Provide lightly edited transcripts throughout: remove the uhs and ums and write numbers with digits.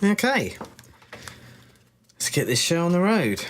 Okay, let's get this show on the road.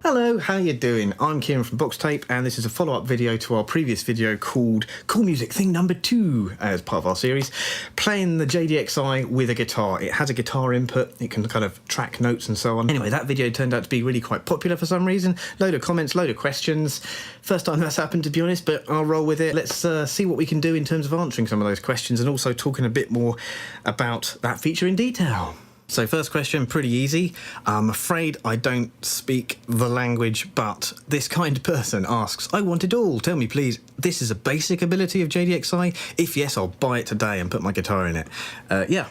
Hello, how you doing? I'm Kieran from Boxtape, and this is a follow-up video to our previous video called Cool Music Thing Number 2 as part of our series, playing the JD-Xi with a guitar. It has a guitar input, it can kind of track notes and so on. Anyway, that video turned out to be really quite popular for some reason. Load of comments, load of questions. First time that's happened, to be honest, but I'll roll with it. Let's see what we can do in terms of answering some of those questions and also talking a bit more about that feature in detail. So first question, pretty easy. I'm afraid I don't speak the language, but this kind person asks, I want it all. Tell me, please, this is a basic ability of JD-Xi? If yes, I'll buy it today and put my guitar in it. Yeah,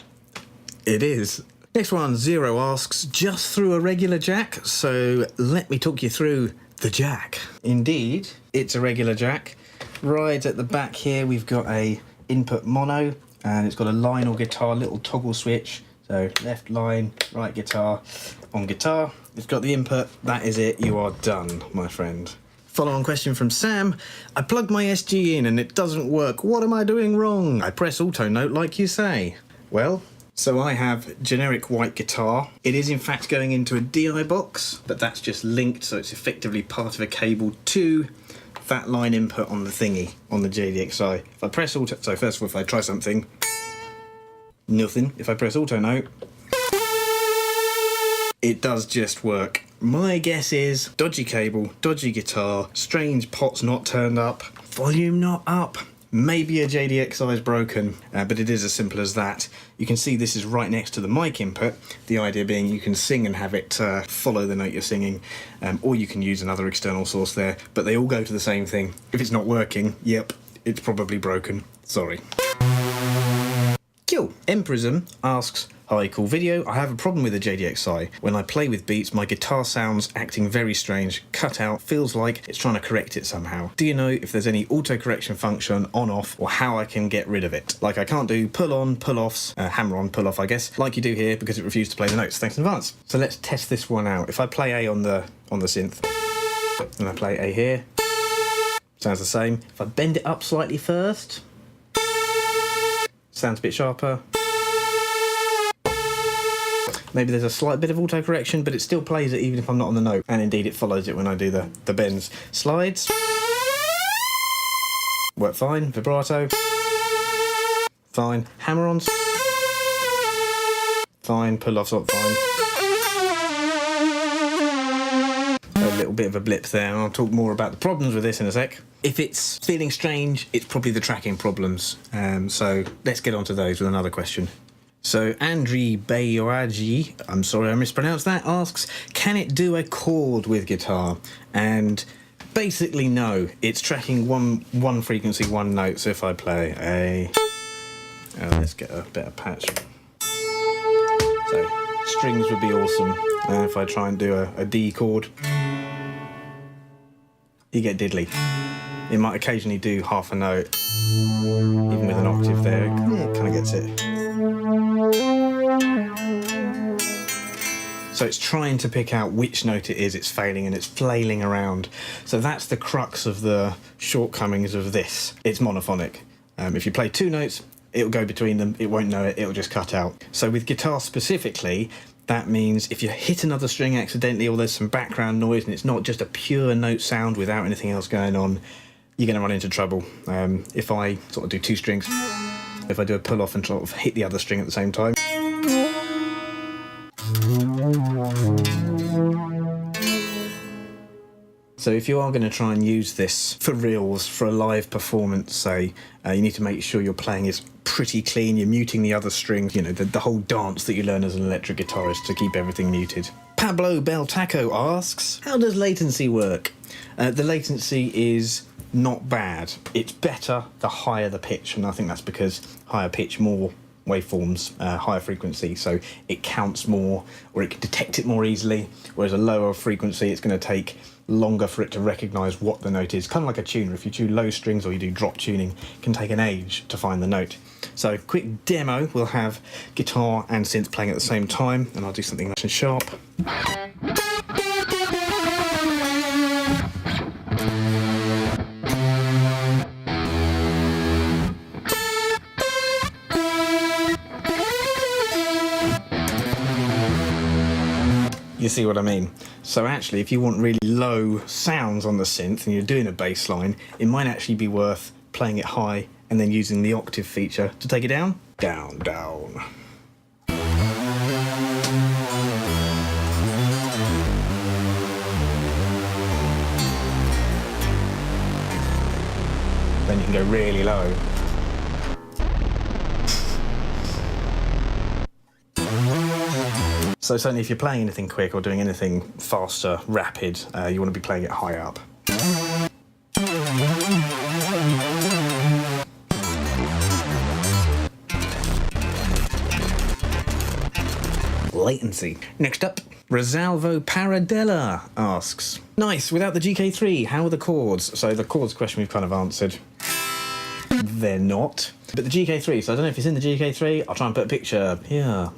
it is. Next one, Zero asks, just through a regular jack? So let me talk you through the jack. Indeed, it's a regular jack. Right at the back here, we've got a input mono, and it's got a line or guitar, little toggle switch. So left line, right guitar. On guitar, it's got the input. That is it. You are done, my friend. Follow-on question from Sam. I plugged my SG in and it doesn't work. What am I doing wrong? I press auto note like you say. Well, so I have generic white guitar. It is in fact going into a DI box, but that's just linked, so it's effectively part of a cable to that line input on the thingy, on the JD-Xi. If I press auto, so first of all, if I try something, nothing. If I press auto note, it does just work. My guess is dodgy cable, dodgy guitar, strange pots not turned up, volume not up. Maybe a JD-Xi is broken, but it is as simple as that. You can see this is right next to the mic input. The idea being you can sing and have it follow the note you're singing, or you can use another external source there, but they all go to the same thing. If it's not working, yep, it's probably broken. Sorry. Kill. Emperism asks, hi, cool video. I have a problem with the JD-Xi. When I play with beats, my guitar sounds acting very strange, cut out, feels like it's trying to correct it somehow. Do you know if there's any auto-correction function on, off, or how I can get rid of it? Like I can't do pull on, pull offs, hammer on, pull off, I guess, like you do here because it refused to play the notes. Thanks in advance. So let's test this one out. If I play A on the synth, and I play A here, sounds the same. If I bend it up slightly first, sounds a bit sharper. Maybe there's a slight bit of auto-correction, but it still plays it even if I'm not on the note. And indeed, it follows it when I do the bends. Slides. Work fine. Vibrato. Fine. Hammer-ons. Fine. Pull-offs up fine. A little bit of a blip there, and I'll talk more about the problems with this in a sec. If it's feeling strange, it's probably the tracking problems. So let's get on to those with another question. So Andri Bayoraji, I'm sorry I mispronounced that, asks, can it do a chord with guitar? And basically no, it's tracking one frequency, one note. So if I play a, let's get a better patch. So strings would be awesome. And if I try and do a D chord, you get diddly. It might occasionally do half a note, even with an octave there. It kind of gets it. So it's trying to pick out which note it is it's failing, and it's flailing around. So that's the crux of the shortcomings of this. It's monophonic. If you play two notes, it'll go between them. It won't know it. It'll just cut out. So with guitar specifically, that means if you hit another string accidentally or there's some background noise and it's not just a pure note sound without anything else going on, you're going to run into trouble. If I sort of do two strings, if I do a pull off and sort of hit the other string at the same time, so if you are going to try and use this for reals, for a live performance, say, you need to make sure your playing is pretty clean, you're muting the other strings, you know, the whole dance that you learn as an electric guitarist to keep everything muted. Pablo Beltaco asks, how does latency work? The latency is not bad. It's better the higher the pitch, and I think that's because higher pitch, more waveforms, higher frequency, so it counts more, or it can detect it more easily, whereas a lower frequency, it's going to take longer for it to recognise what the note is. Kind of like a tuner. If you tune low strings or you do drop tuning, it can take an age to find the note. So quick demo, we'll have guitar and synth playing at the same time, and I'll do something nice and sharp. You see what I mean? So actually, if you want really low sounds on the synth and you're doing a bass line, it might actually be worth playing it high and then using the octave feature to take it down. Down, down. Then you can go really low. So certainly if you're playing anything quick or doing anything faster, rapid, you want to be playing it high up. Latency. Next up, Rosalvo Paradella asks, nice, without the GK3, how are the chords? So the chords question we've kind of answered. They're not. But the GK3, so I don't know if it's in the GK3, I'll try and put a picture here.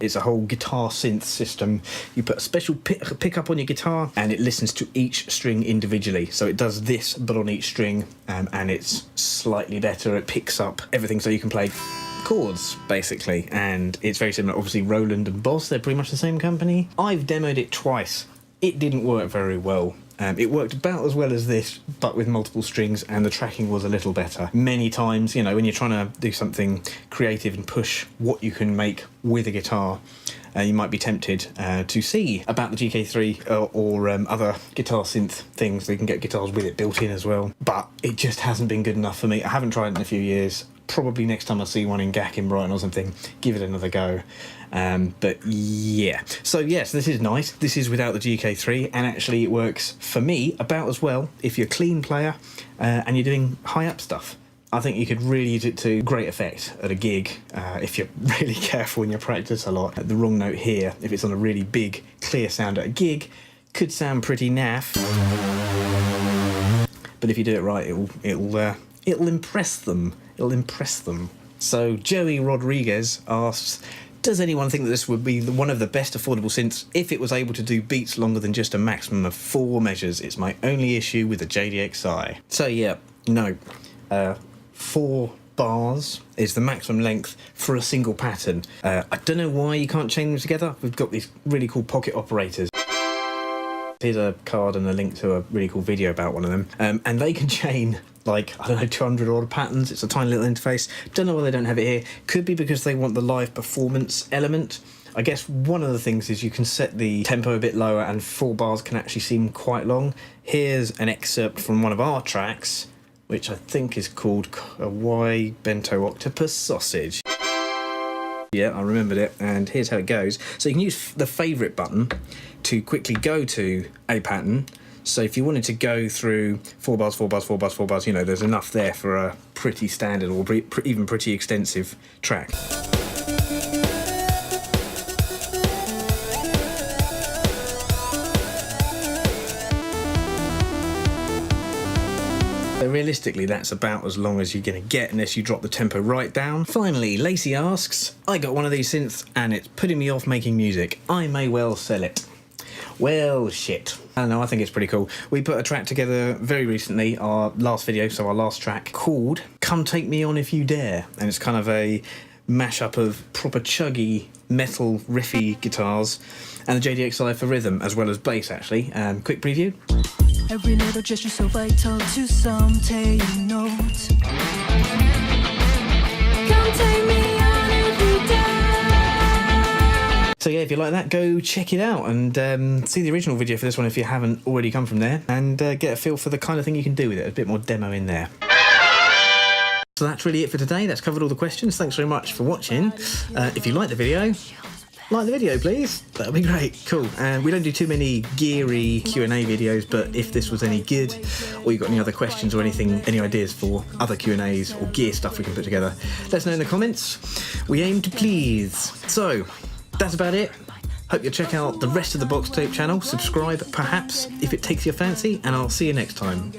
It's a whole guitar synth system. You put a special pickup on your guitar and it listens to each string individually. So it does this, but on each string, and it's slightly better. It picks up everything so you can play chords, basically. And it's very similar. Obviously, Roland and Boss, they're pretty much the same company. I've demoed it twice. It didn't work very well. It worked about as well as this, but with multiple strings, and the tracking was a little better. Many times, you know, when you're trying to do something creative and push what you can make with a guitar, you might be tempted to see about the GK3 or other guitar synth things. You can get guitars with it built in as well, but it just hasn't been good enough for me. I haven't tried it in a few years. Probably next time I see one in GAC in Brighton or something, give it another go. But yeah, so yes, this is nice. This is without the GK3, and actually it works for me about as well if you're a clean player and you're doing high up stuff. I think you could really use it to great effect at a gig if you're really careful and you practice a lot. The wrong note here, if it's on a really big, clear sound at a gig, could sound pretty naff. But if you do it right, it'll impress them. It'll impress them. So Joey Rodriguez asks, does anyone think that this would be one of the best affordable synths if it was able to do beats longer than just a maximum of 4 measures? It's my only issue with the JD-Xi. So yeah, no. 4 bars is the maximum length for a single pattern. I don't know why you can't chain them together. We've got these really cool pocket operators. Here's a card and a link to a really cool video about one of them. And they can chain, like, I don't know, 200 odd patterns. It's a tiny little interface. Don't know why they don't have it here. Could be because they want the live performance element. I guess one of the things is you can set the tempo a bit lower and 4 bars can actually seem quite long. Here's an excerpt from one of our tracks, which I think is called Kawaii Bento Octopus Sausage. Yeah, I remembered it, and here's how it goes. So you can use the favourite button to quickly go to a pattern. So if you wanted to go through 4 bars, 4 bars, 4 bars, 4 bars, you know, there's enough there for a pretty standard or even pretty extensive track. So realistically, that's about as long as you're going to get unless you drop the tempo right down. Finally, Lacey asks, I got one of these synths and it's putting me off making music. I may well sell it. Well, shit. I don't know, I think it's pretty cool. We put a track together very recently, our last video, so our last track, called Come Take Me On If You Dare. And it's kind of a mashup of proper chuggy, metal, riffy guitars and the JD-Xi for rhythm, as well as bass, actually. Quick preview. Every little gesture so vital to some take note. Come take me on if you dare. So yeah, if you like that, go check it out and see the original video for this one if you haven't already come from there, and get a feel for the kind of thing you can do with it. A bit more demo in there. So that's really it for today. That's covered all the questions. Thanks very much for watching. If you like the video, like the video, please. That would be great. Cool. And we don't do too many geary Q&A videos, but if this was any good, or you've got any other questions or anything, any ideas for other Q&As or gear stuff we can put together, let us know in the comments. We aim to please. So that's about it. Hope you'll check out the rest of the Boxtape channel. Subscribe, perhaps, if it takes your fancy, and I'll see you next time.